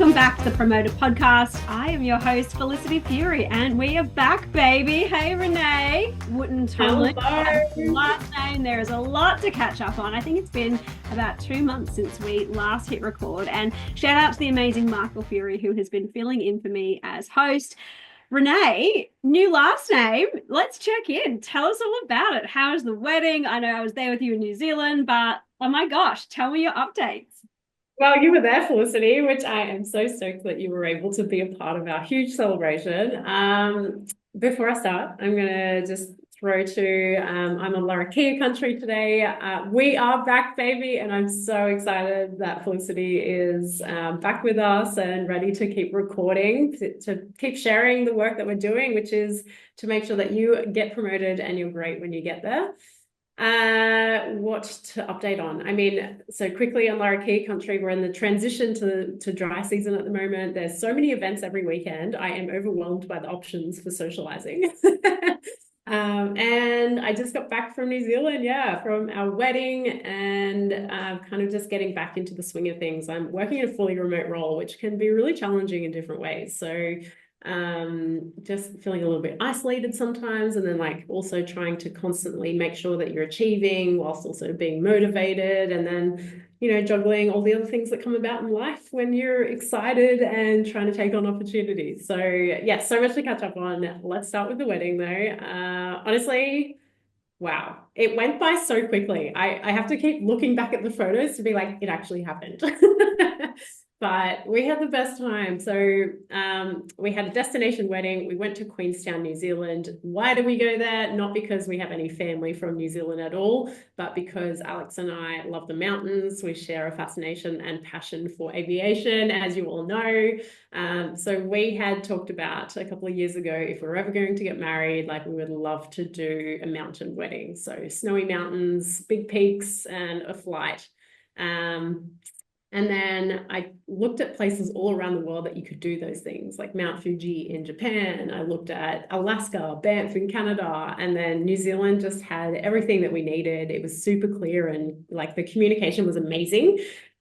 Welcome back to the Promoted Podcast. I am your host, Felicity Furey, and we are back, baby. Hey, Renee. Wootton Tomlin. Last name. There is a lot to catch up on. I think it's been about 2 months since we last hit record. And shout out to the amazing Michael Furey, who has been filling in for me as host. Renee, new last name. Let's check in. Tell us all about it. How's the wedding? I know I was there with you in New Zealand, but oh my gosh, tell me your updates. Well, you were there, Felicity, which I am so stoked that you were able to be a part of our huge celebration. Before I start, I'm going to just throw to, I'm on Larrakia country today. We are back, baby, and I'm so excited that Felicity is back with us and ready to keep recording, to keep sharing the work that we're doing, which is to make sure that you get promoted and you're great when you get there. What to update on? I mean, so quickly on Larrakia country, we're in the transition to dry season at the moment. There's so many events every weekend. I am overwhelmed by the options for socializing. And I just got back from New Zealand, from our wedding, and kind of just getting back into the swing of things. I'm working in a fully remote role, which can be really challenging in different ways. So just feeling a little bit isolated sometimes, and then like also trying to constantly make sure that you're achieving whilst also being motivated, and then juggling all the other things that come about in life when you're excited and trying to take on opportunities. So yeah, so much to catch up on. Let's start with the wedding though. Honestly, wow, it went by so quickly. I have to keep looking back at the photos to be like, it actually happened. But we had the best time. So we had a destination wedding. We went to Queenstown, New Zealand. Why did we go there? Not because we have any family from New Zealand at all, but because Alex and I love the mountains. We share a fascination and passion for aviation, as you all know. So we had talked about a couple of years ago, if we're ever going to get married, like we would love to do a mountain wedding. So snowy mountains, big peaks, and a flight. And then I looked at places all around the world that you could do those things, like Mount Fuji in Japan. I looked at Alaska, Banff in Canada, and then New Zealand just had everything that we needed. It was super clear, and like the communication was amazing.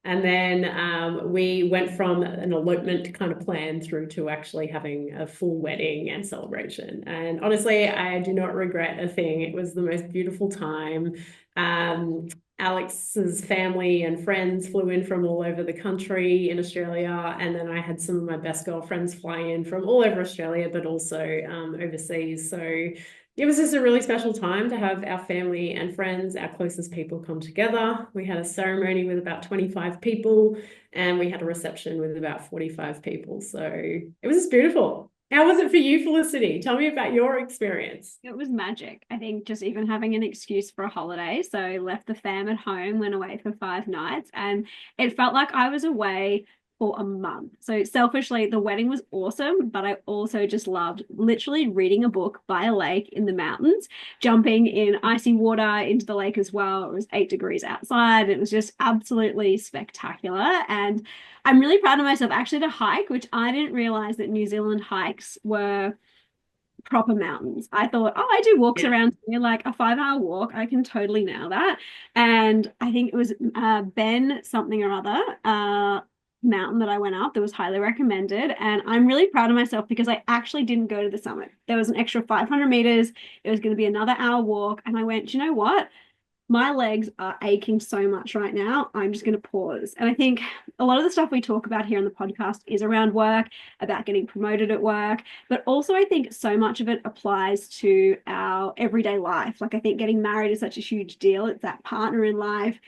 And then we went from an elopement kind of plan through to actually having a full wedding and celebration. And honestly, I do not regret a thing. It was the most beautiful time. Alex's family and friends flew in from all over the country in Australia, and then I had some of my best girlfriends fly in from all over Australia, but also overseas. So it was just a really special time to have our family and friends, our closest people, come together. We had a ceremony with about 25 people, and we had a reception with about 45 people. So it was just beautiful. How was it for you, Felicity? Tell me about your experience. It was magic. I think just even having an excuse for a holiday. So I left the fam at home, went away for 5 nights, and it felt like I was away for a month. So selfishly, the wedding was awesome, but I also just loved literally reading a book by a lake in the mountains, jumping in icy water into the lake as well. It was 8 degrees outside. It was just absolutely spectacular. And I'm really proud of myself actually to hike, which I didn't realize that New Zealand hikes were proper mountains. I thought, oh, I do walks around here, like a 5-hour walk. I can totally nail that. And I think it was Ben something or other mountain that I went up that was highly recommended. And I'm really proud of myself because I actually didn't go to the summit. There was an extra 500 meters. It was going to be another hour walk. And I went, you know what? My legs are aching so much right now. I'm just going to pause. And I think a lot of the stuff we talk about here on the podcast is around work, about getting promoted at work, but also I think so much of it applies to our everyday life. Like I think getting married is such a huge deal. It's that partner in life.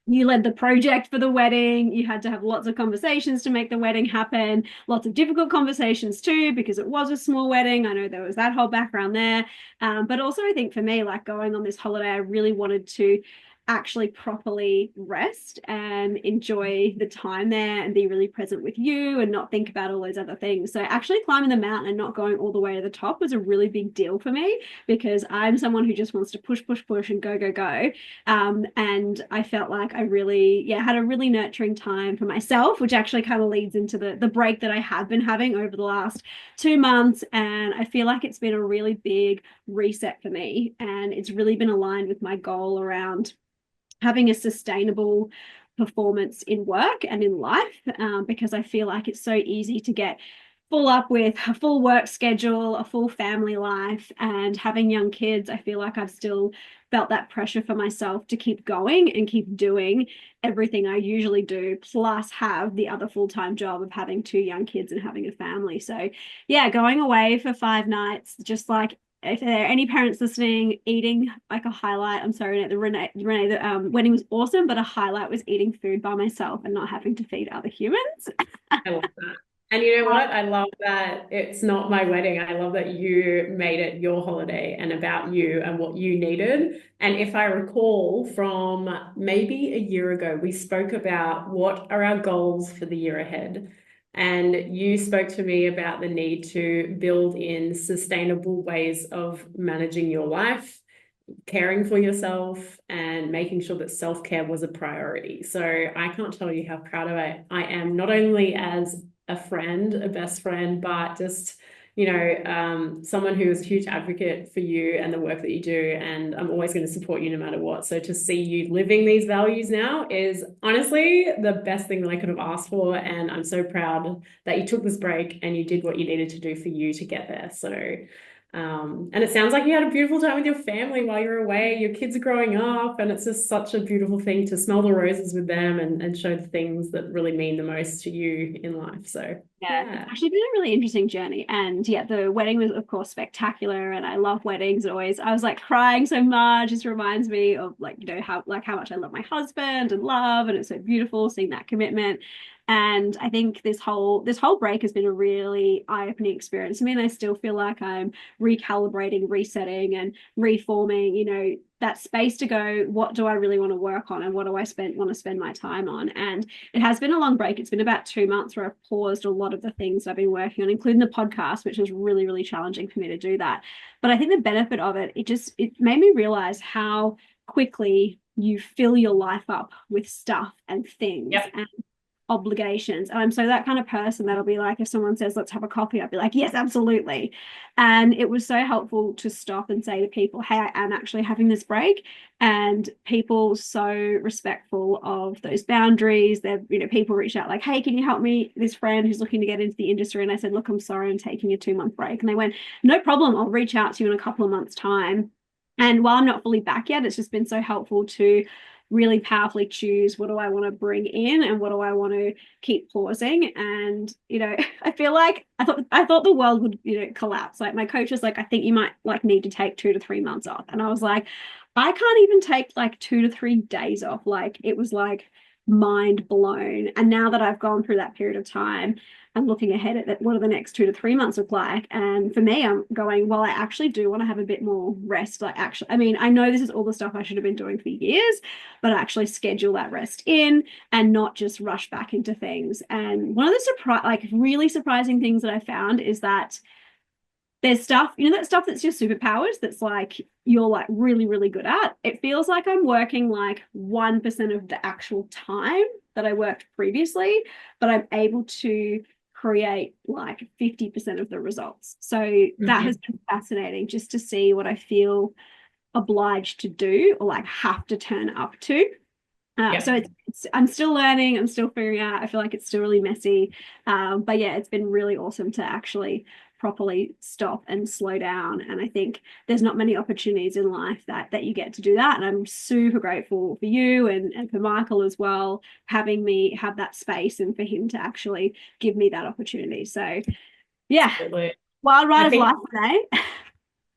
You led the project for the wedding. You had to have lots of conversations to make the wedding happen, lots of difficult conversations too, because it was a small wedding. I know there was that whole background there. But also I think for me, like going on this holiday, I really wanted to actually properly rest and enjoy the time there and be really present with you and not think about all those other things. So actually climbing the mountain and not going all the way to the top was a really big deal for me because I'm someone who just wants to push, push, push and go, go, go. And I felt like I really, had a really nurturing time for myself, which actually kind of leads into the break that I have been having over the last 2 months. And I feel like it's been a really big reset for me. And it's really been aligned with my goal around having a sustainable performance in work and in life, because I feel like it's so easy to get full up with a full work schedule, a full family life, and having young kids. I feel like I've still felt that pressure for myself to keep going and keep doing everything I usually do, plus have the other full-time job of having two young kids and having a family. So yeah, going away for 5 nights, just like if there are any parents listening, eating like a highlight. I'm sorry, Renee, the wedding was awesome, but a highlight was eating food by myself and not having to feed other humans. I love that. And you know what? I love that it's not my wedding. I love that you made it your holiday and about you and what you needed. And if I recall from maybe a year ago, we spoke about what are our goals for the year ahead. And you spoke to me about the need to build in sustainable ways of managing your life, caring for yourself, and making sure that self-care was a priority. So I can't tell you how proud of I am, not only as a friend, a best friend, but just, someone who is a huge advocate for you and the work that you do. And I'm always going to support you no matter what. So to see you living these values now is honestly the best thing that I could have asked for. And I'm so proud that you took this break and you did what you needed to do for you to get there. So and it sounds like you had a beautiful time with your family while you're away. Your kids are growing up, and it's just such a beautiful thing to smell the roses with them and show the things that really mean the most to you in life. So, Yeah, it's yeah. actually been a really interesting journey. And yeah, the wedding was, of course, spectacular. And I love weddings always. I was like crying so much. This reminds me of how much I love my husband and love. And it's so beautiful seeing that commitment. And I think this whole break has been a really eye-opening experience. I mean, I still feel like I'm recalibrating, resetting, and reforming, that space to go, what do I really want to work on and what do I want to spend my time on? And it has been a long break. It's been about 2 months where I've paused a lot of the things I've been working on, including the podcast, which was really, really challenging for me to do that. But I think the benefit of it made me realize how quickly you fill your life up with stuff and things Yep. and obligations. And I'm so that kind of person that'll be like, if someone says, let's have a coffee, I'd be like, yes, absolutely. And it was so helpful to stop and say to people, hey, I am actually having this break. And people so respectful of those boundaries. People reached out like, hey, can you help me? This friend who's looking to get into the industry. And I said, look, I'm sorry, I'm taking a 2-month break. And they went, no problem. I'll reach out to you in a couple of months' time. And while I'm not fully back yet, it's just been so helpful to really powerfully choose what do I want to bring in and what do I want to keep pausing. And I feel like I thought the world would collapse. Like my coach was like, I think you might like need to take 2 to 3 months off. And I was like, I can't even take like 2 to 3 days off. Like it was like mind blown. And now that I've gone through that period of time, I'm looking ahead at what do the next 2 to 3 months look like. And for me, I'm going, well, I actually do want to have a bit more rest. Like actually, I mean, I know this is all the stuff I should have been doing for years, but actually schedule that rest in and not just rush back into things. And one of the really surprising things that I found is that there's stuff, that stuff that's your superpowers that's like you're like really, really good at. It feels like I'm working like 1% of the actual time that I worked previously, but I'm able to create like 50% of the results. So that has been fascinating just to see what I feel obliged to do or like have to turn up to. So I'm still learning, I'm still figuring out. I feel like it's still really messy. But yeah, it's been really awesome to actually properly stop and slow down. And I think there's not many opportunities in life that you get to do that. And I'm super grateful for you and for Michael as well, having me have that space and for him to actually give me that opportunity. So yeah, Absolutely. wild ride I of think life today.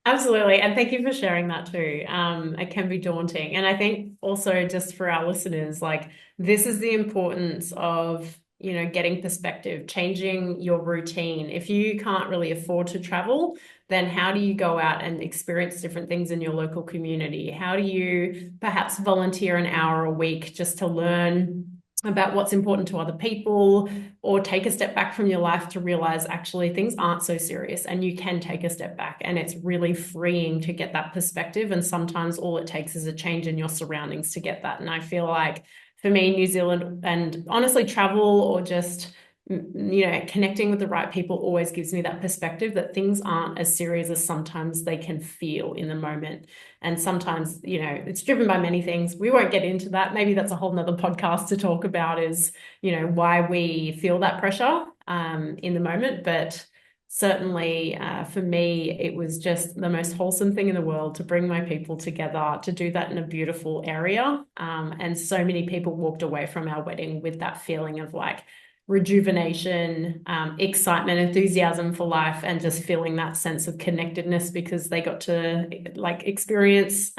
Absolutely. And thank you for sharing that too. It can be daunting. And I think also just for our listeners, like this is the importance of, getting perspective, changing your routine. If you can't really afford to travel, then how do you go out and experience different things in your local community? How do you perhaps volunteer an hour a week just to learn about what's important to other people, or take a step back from your life to realize actually things aren't so serious and you can take a step back, and it's really freeing to get that perspective. And sometimes all it takes is a change in your surroundings to get that. And I feel like for me, New Zealand and honestly travel or just connecting with the right people always gives me that perspective that things aren't as serious as sometimes they can feel in the moment. And sometimes, it's driven by many things. We won't get into that. Maybe that's a whole nother podcast to talk about is, why we feel that pressure in the moment. But certainly for me, it was just the most wholesome thing in the world to bring my people together, to do that in a beautiful area. And so many people walked away from our wedding with that feeling of like, rejuvenation, excitement, enthusiasm for life, and just feeling that sense of connectedness because they got to like experience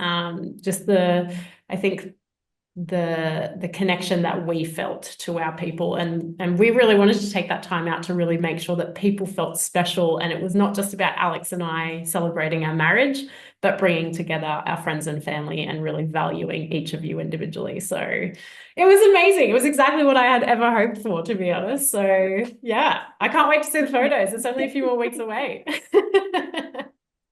just I think the connection that we felt to our people, and we really wanted to take that time out to really make sure that people felt special, and it was not just about Alex and I celebrating our marriage, but bringing together our friends and family and really valuing each of you individually. So it was amazing. It was exactly what I had ever hoped for, to be honest. So yeah, I can't wait to see the photos. It's only a few more weeks away.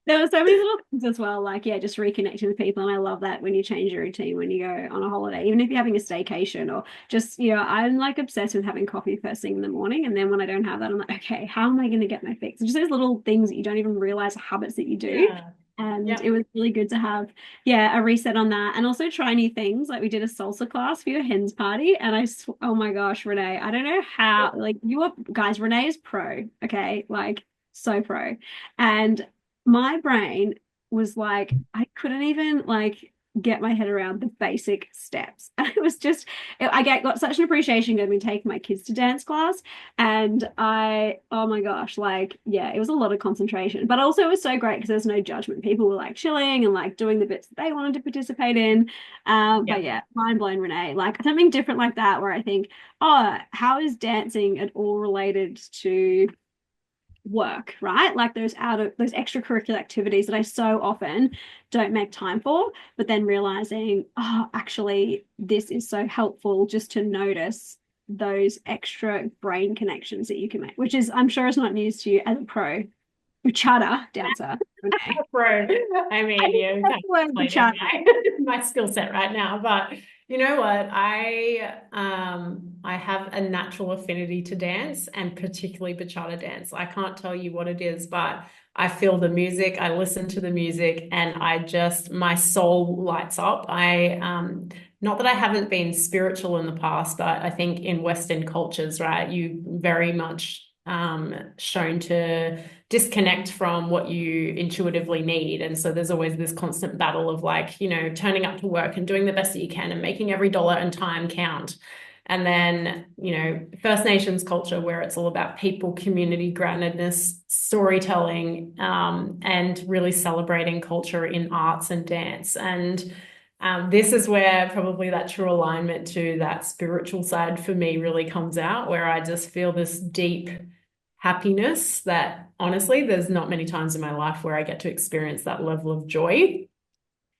There were so many little things as well, like yeah, just reconnecting with people. And I love that when you change your routine when you go on a holiday, even if you're having a staycation or just, I'm like obsessed with having coffee first thing in the morning. And then when I don't have that, I'm like, okay, how am I going to get my fix? Just those little things that you don't even realize are habits that you do. Yeah. And Yeah. it was really good to have, yeah, a reset on that. And also try new things. Like we did a salsa class for your hens party. And oh my gosh, Renee, I don't know how, like you are, guys, Renee is pro, okay? Like so pro. And my brain was like, I couldn't even like get my head around the basic steps. And it was just, got such an appreciation going to be taking my kids to dance class. And oh my gosh, like, yeah, it was a lot of concentration, but also it was so great because there's no judgment. People were like chilling and like doing the bits that they wanted to participate in. Yeah. But yeah, mind blown, Renee, like something different like that, where I think, oh, how is dancing at all related to work, right? Like those extracurricular activities that I so often don't make time for, but then realizing, oh, actually, this is so helpful just to notice those extra brain connections that you can make, which is, I'm sure, is not news to you as a pro bachata dancer. Okay. Right. I mean, you That's kind the word of explaining bachata. my skill set right now, but you know what? I have a natural affinity to dance and particularly bachata dance. I can't tell you what it is, but I feel the music, I listen to the music, and my soul lights up. Not that I haven't been spiritual in the past, but I think in Western cultures, right, you very much shown to disconnect from what you intuitively need. And so there's always this constant battle of like, turning up to work and doing the best that you can and making every dollar and time count. And then, First Nations culture where it's all about people, community, groundedness, storytelling, and really celebrating culture in arts and dance. And this is where probably that true alignment to that spiritual side for me really comes out, where I just feel this deep happiness that honestly, there's not many times in my life where I get to experience that level of joy,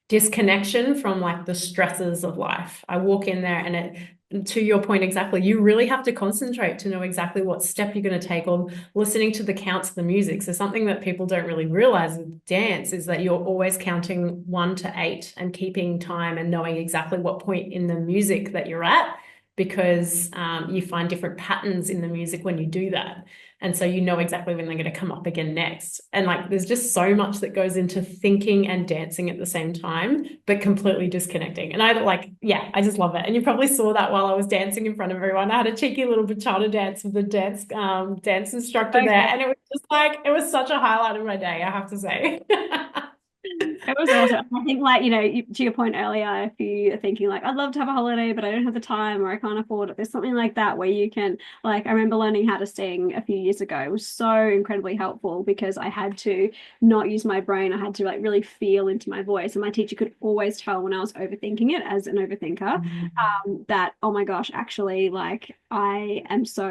disconnection from like the stresses of life. I walk in there and to your point exactly, you really have to concentrate to know exactly what step you're going to take, or listening to the counts of the music. So something that people don't really realize with dance is that you're always counting 1 to 8 and keeping time and knowing exactly what point in the music that you're at, because you find different patterns in the music when you do that. And so you know exactly when they're going to come up again next. And like there's just so much that goes into thinking and dancing at the same time, but completely disconnecting. And I just love it. And you probably saw that while I was dancing in front of everyone. I had a cheeky little bachata dance with the dance instructor there. Okay. And it was just like, it was such a highlight of my day, I have to say. It was awesome. I think, like, to your point earlier, if you are thinking, like, I'd love to have a holiday, but I don't have the time or I can't afford it, there's something like that where you can, like, I remember learning how to sing a few years ago. It was so incredibly helpful because I had to not use my brain. I had to, like, really feel into my voice. And my teacher could always tell when I was overthinking it as an overthinker, that, oh my gosh, actually, like, I am so,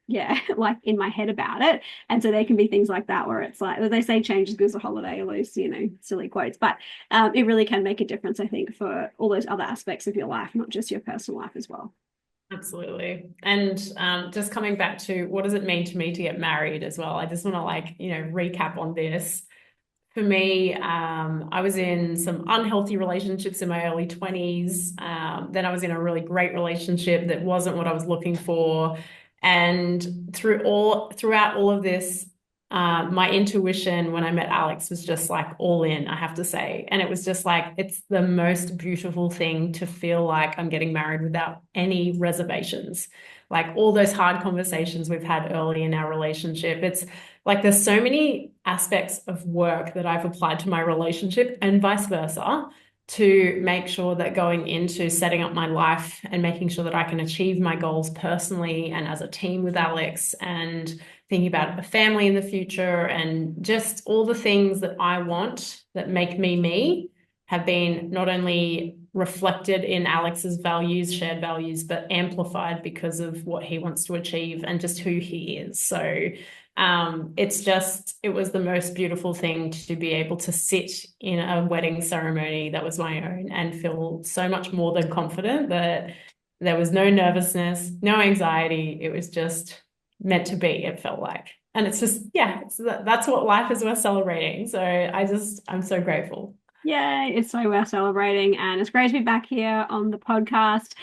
yeah, like in my head about it. And so there can be things like that where it's like, they say change is good as a holiday, all those, silly quotes, but it really can make a difference, I think, for all those other aspects of your life, not just your personal life as well. Absolutely. And just coming back to what does it mean to me to get married as well? I just want to recap on this. For me, I was in some unhealthy relationships in my early 20s. Then I was in a really great relationship that wasn't what I was looking for. And throughout all of this, my intuition when I met Alex was just like all in, I have to say. And it was just like, it's the most beautiful thing to feel like I'm getting married without any reservations. Like all those hard conversations we've had early in our relationship. It's like there's so many aspects of work that I've applied to my relationship and vice versa to make sure that going into setting up my life and making sure that I can achieve my goals personally and as a team with Alex and thinking about a family in the future and just all the things that I want that make me me have been not only reflected in Alex's values, shared values, but amplified because of what he wants to achieve and just who he is. So it was the most beautiful thing to be able to sit in a wedding ceremony that was my own and feel so much more than confident that there was no nervousness, no anxiety. It was just meant to be, it felt like. And it's just, yeah, that's what life is worth celebrating. So I'm so grateful. Yeah, it's so worth celebrating, and it's great to be back here on the podcast.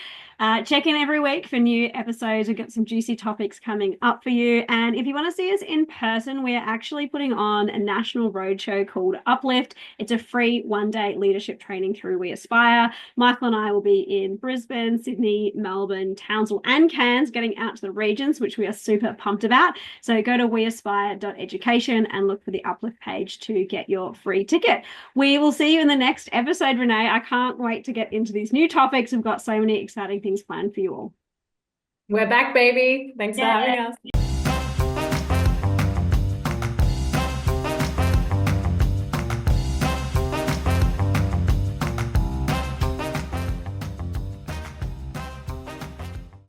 Check in every week for new episodes. We've got some juicy topics coming up for you. And if you want to see us in person, we are actually putting on a national roadshow called Uplift. It's a free one-day leadership training through We Aspire. Michael and I will be in Brisbane, Sydney, Melbourne, Townsville, and Cairns, getting out to the regions, which we are super pumped about. So go to weaspire.education and look for the Uplift page to get your free ticket. We will see you in the next episode, Renee. I can't wait to get into these new topics. We've got so many exciting things planned for you all. We're back, baby. Thanks for having Yeah. us.